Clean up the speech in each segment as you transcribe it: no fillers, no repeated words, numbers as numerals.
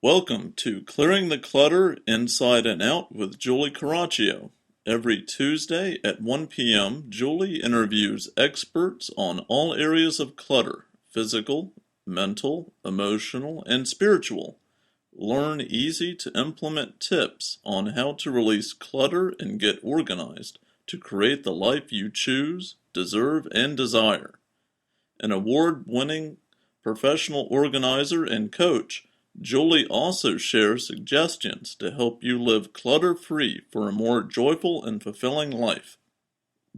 Welcome to Clearing the Clutter Inside and Out with Julie Coraccio. Every Tuesday at 1 p.m., Julie interviews experts on all areas of clutter: physical, mental, emotional, and spiritual. Learn easy to implement tips on how to release clutter and get organized to create the life you choose, deserve, and desire. An award-winning professional organizer and coach, Julie also shares suggestions to help you live clutter-free for a more joyful and fulfilling life.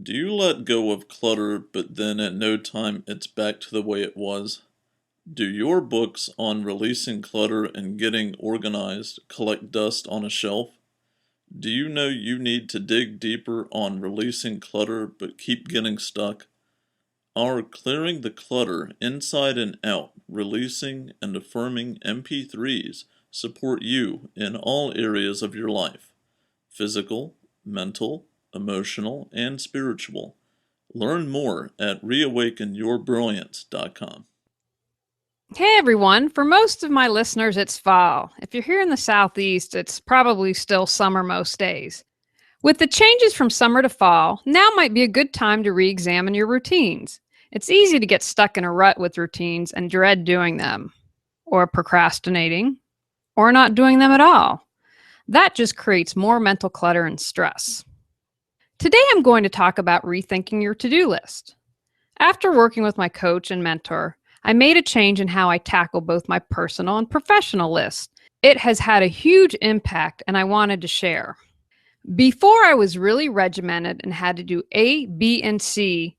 Do you let go of clutter, but then at no time it's back to the way it was? Do your books on releasing clutter and getting organized collect dust on a shelf? Do you know you need to dig deeper on releasing clutter but keep getting stuck? Our Clearing the Clutter Inside and Out, Releasing and Affirming MP3s support you in all areas of your life: physical, mental, emotional, and spiritual. Learn more at reawakenyourbrilliance.com. Hey everyone, for most of my listeners it's fall. If you're here in the Southeast, it's probably still summer most days. With the changes from summer to fall, now might be a good time to re-examine your routines. It's easy to get stuck in a rut with routines and dread doing them, or procrastinating, or not doing them at all. That just creates more mental clutter and stress. Today I'm going to talk about rethinking your to-do list. After working with my coach and mentor, I made a change in how I tackle both my personal and professional lists. It has had a huge impact and I wanted to share. Before, I was really regimented and had to do A, B, and C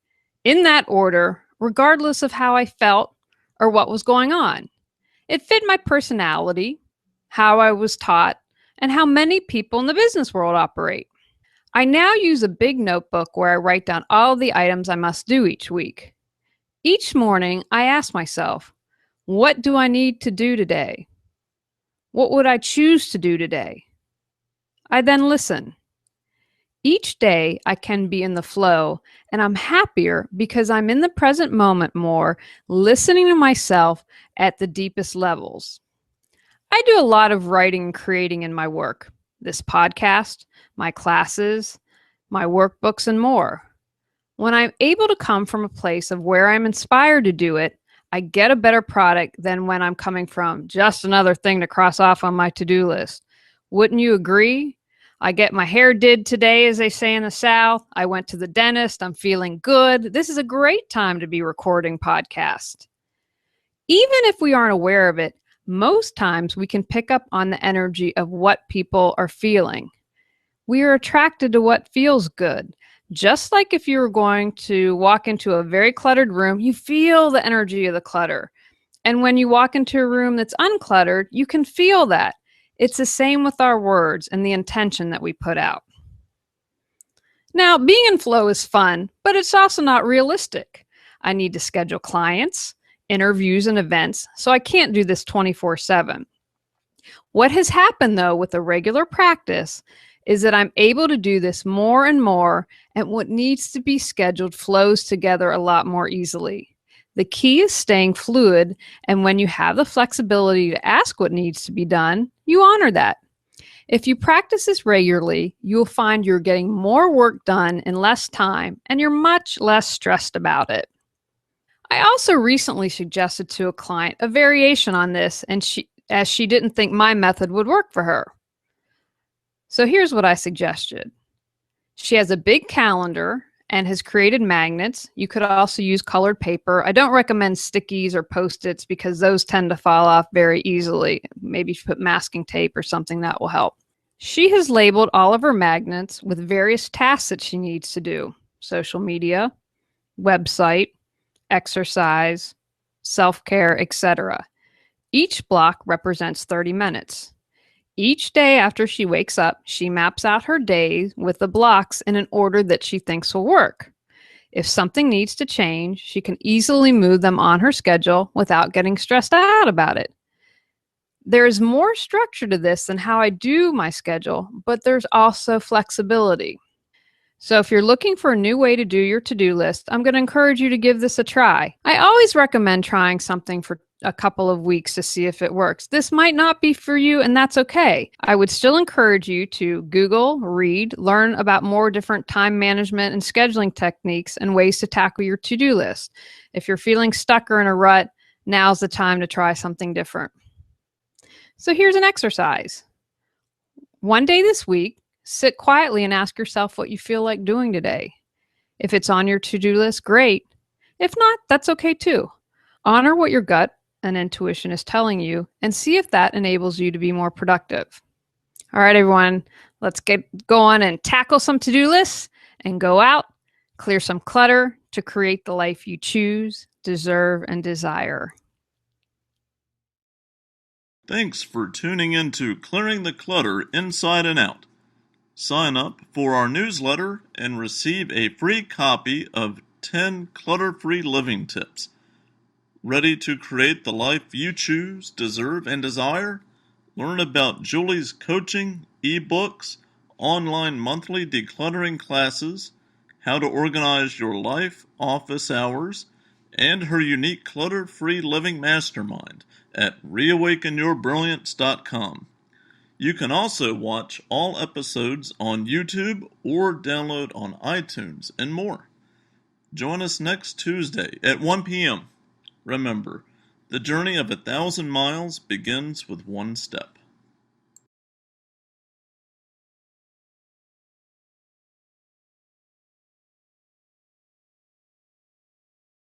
in that order, regardless of how I felt or what was going on. It fit my personality, how I was taught, and how many people in the business world operate. I now use a big notebook where I write down all the items I must do each week. Each morning, I ask myself, what do I need to do today? What would I choose to do today? I then listen. Each day I can be in the flow, and I'm happier because I'm in the present moment more, listening to myself at the deepest levels. I do a lot of writing and creating in my work, this podcast, my classes, my workbooks, and more. When I'm able to come from a place of where I'm inspired to do it, I get a better product than when I'm coming from just another thing to cross off on my to-do list. Wouldn't you agree? I get my hair did today, as they say in the South. I went to the dentist. I'm feeling good. This is a great time to be recording podcasts. Even if we aren't aware of it, most times we can pick up on the energy of what people are feeling. We are attracted to what feels good. Just like if you were going to walk into a very cluttered room, you feel the energy of the clutter. And when you walk into a room that's uncluttered, you can feel that. It's the same with our words and the intention that we put out. Now, being in flow is fun, but it's also not realistic. I need to schedule clients, interviews, and events, so I can't do this 24/7. What has happened, though, with a regular practice is that I'm able to do this more and more, and what needs to be scheduled flows together a lot more easily. The key is staying fluid, and when you have the flexibility to ask what needs to be done, you honor that. If you practice this regularly, you'll find you're getting more work done in less time, and you're much less stressed about it. I also recently suggested to a client a variation on this, and she didn't think my method would work for her. So here's what I suggested. She has a big calendar and has created magnets. You could also use colored paper. I don't recommend stickies or Post-its because those tend to fall off very easily. Maybe put masking tape or something that will help. She has labeled all of her magnets with various tasks that she needs to do: social media, website, exercise, self-care, etc. Each block represents 30 minutes. Each day after she wakes up, she maps out her day with the blocks in an order that she thinks will work. If something needs to change, she can easily move them on her schedule without getting stressed out about it. There is more structure to this than how I do my schedule, but there's also flexibility. So if you're looking for a new way to do your to-do list, I'm going to encourage you to give this a try. I always recommend trying something for a couple of weeks to see if it works. This might not be for you, and that's okay. I would still encourage you to Google, read, learn about more different time management and scheduling techniques and ways to tackle your to-do list. If you're feeling stuck or in a rut, now's the time to try something different. So here's an exercise. One day this week, sit quietly and ask yourself what you feel like doing today. If it's on your to-do list, great. If not, that's okay too. Honor what your gut and intuition is telling you and see if that enables you to be more productive. All right, everyone, let's get going and tackle some to-do lists and go out, clear some clutter to create the life you choose, deserve, and desire. Thanks for tuning in to Clearing the Clutter Inside and Out. Sign up for our newsletter and receive a free copy of 10 clutter-free living tips. Ready to create the life you choose, deserve, and desire? Learn about Julie's coaching, ebooks, online monthly decluttering classes, how to organize your life, office hours, and her unique clutter-free living mastermind at reawakenyourbrilliance.com. You can also watch all episodes on YouTube or download on iTunes and more. Join us next Tuesday at 1 p.m. Remember, the journey of 1,000 miles begins with one step.